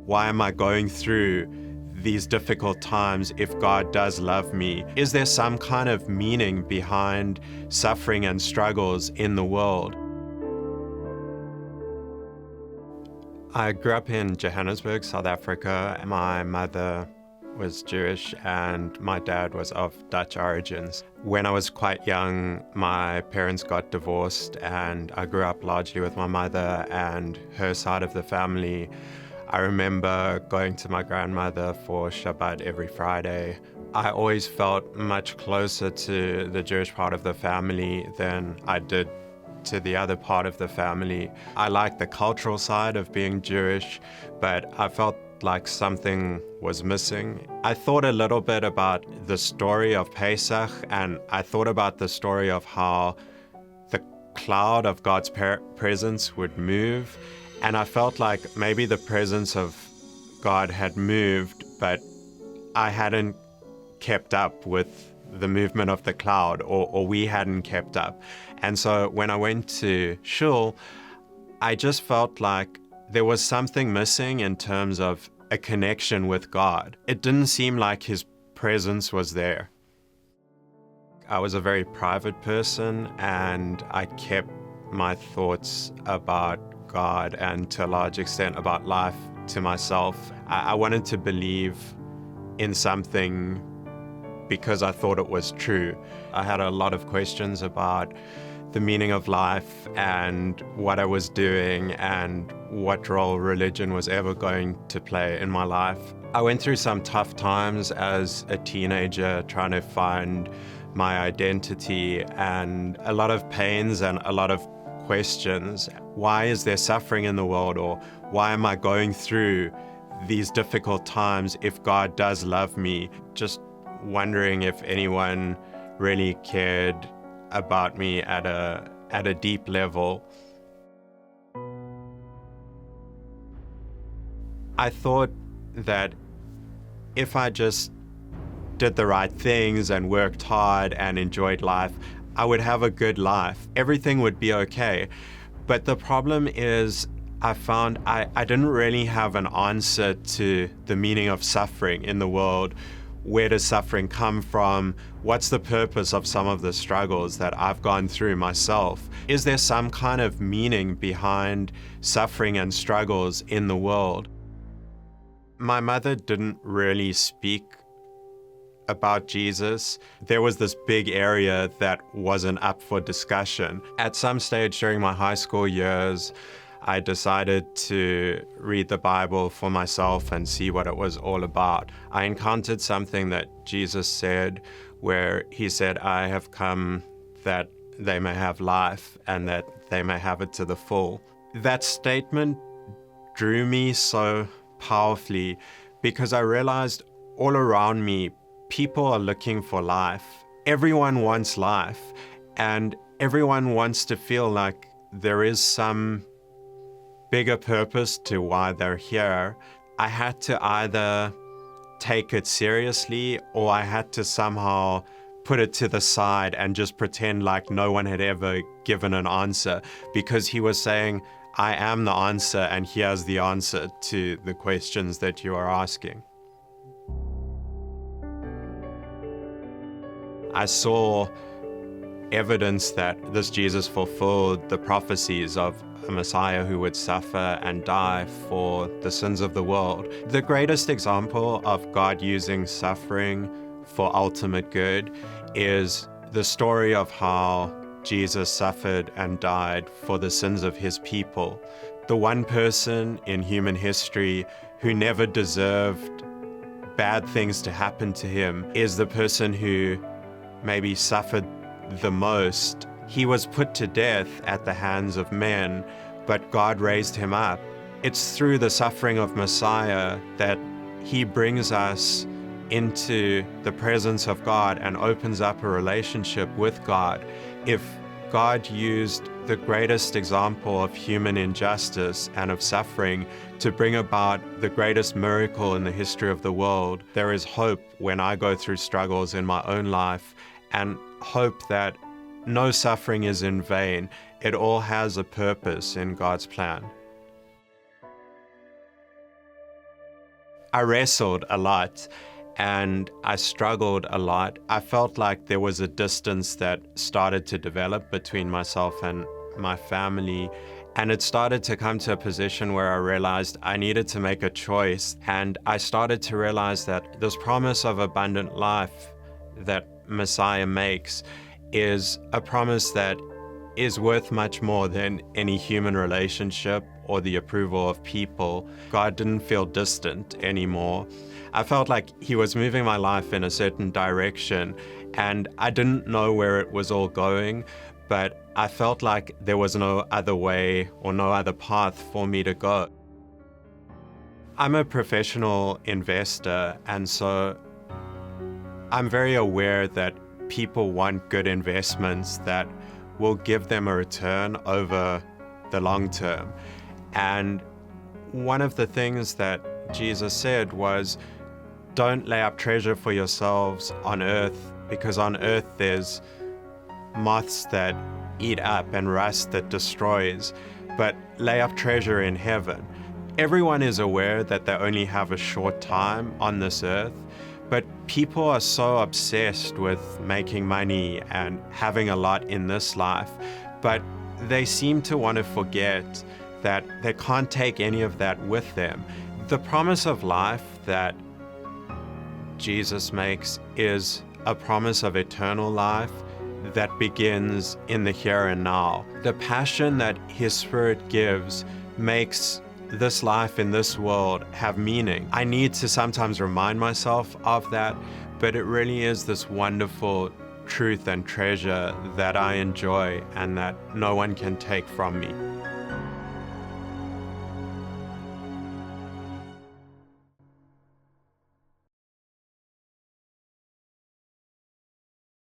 why am I going through these difficult times if God does love me? Is there some kind of meaning behind suffering and struggles in the world? I grew up in Johannesburg, South Africa. My mother was Jewish and my dad was of Dutch origins. When I was quite young, my parents got divorced and I grew up largely with my mother and her side of the family. I remember going to my grandmother for Shabbat every Friday. I always felt much closer to the Jewish part of the family than I did to the other part of the family. I like the cultural side of being Jewish, but I felt like something was missing. I thought a little bit about the story of Pesach, and I thought about the story of how the cloud of God's presence would move, and I felt like maybe the presence of God had moved, but I hadn't kept up with the movement of the cloud, or we hadn't kept up. And so when I went to shul, I just felt like there was something missing in terms of a connection with God. It didn't seem like His presence was there. I was a very private person and I kept my thoughts about God and to a large extent about life to myself. I wanted to believe in something because I thought it was true. I had a lot of questions about the meaning of life and what I was doing and what role religion was ever going to play in my life. I went through some tough times as a teenager trying to find my identity and a lot of pains and a lot of questions. Why is there suffering in the world, or why am I going through these difficult times if God does love me? Just wondering if anyone really cared about me at a deep level. I thought that if I just did the right things and worked hard and enjoyed life, I would have a good life. Everything would be okay. But the problem is, I found I didn't really have an answer to the meaning of suffering in the world. Where does suffering come from? What's the purpose of some of the struggles that I've gone through myself? Is there some kind of meaning behind suffering and struggles in the world? My mother didn't really speak about Jesus. There was this big area that wasn't up for discussion. At some stage during my high school years, I decided to read the Bible for myself and see what it was all about. I encountered something that Jesus said, where He said, "I have come that they may have life and that they may have it to the full." That statement drew me so powerfully because I realized all around me, people are looking for life. Everyone wants life, and everyone wants to feel like there is some bigger purpose to why they're here. I had to either take it seriously or I had to somehow put it to the side and just pretend like no one had ever given an answer, because He was saying, I am the answer and here's the answer to the questions that you are asking. I saw evidence that this Jesus fulfilled the prophecies of a Messiah who would suffer and die for the sins of the world. The greatest example of God using suffering for ultimate good is the story of how Jesus suffered and died for the sins of His people. The one person in human history who never deserved bad things to happen to him is the person who maybe suffered the most. He was put to death at the hands of men, but God raised Him up. It's through the suffering of Messiah that He brings us into the presence of God and opens up a relationship with God. If God used the greatest example of human injustice and of suffering to bring about the greatest miracle in the history of the world, there is hope when I go through struggles in my own life, and hope that no suffering is in vain. It all has a purpose in God's plan. I wrestled a lot and I struggled a lot. I felt like there was a distance that started to develop between myself and my family. And it started to come to a position where I realized I needed to make a choice. And I started to realize that this promise of abundant life that Messiah makes is a promise that is worth much more than any human relationship or the approval of people. God didn't feel distant anymore. I felt like he was moving my life in a certain direction, and I didn't know where it was all going, but I felt like there was no other way or no other path for me to go. I'm a professional investor, and so I'm very aware that people want good investments that will give them a return over the long term. And one of the things that Jesus said was, don't lay up treasure for yourselves on earth, because on earth there's moths that eat up and rust that destroys, but lay up treasure in heaven. Everyone is aware that they only have a short time on this earth, but people are so obsessed with making money and having a lot in this life, but they seem to want to forget that they can't take any of that with them. The promise of life that Jesus makes is a promise of eternal life that begins in the here and now. The passion that His Spirit gives makes this life in this world have meaning. I need to sometimes remind myself of that, but it really is this wonderful truth and treasure that I enjoy and that no one can take from me.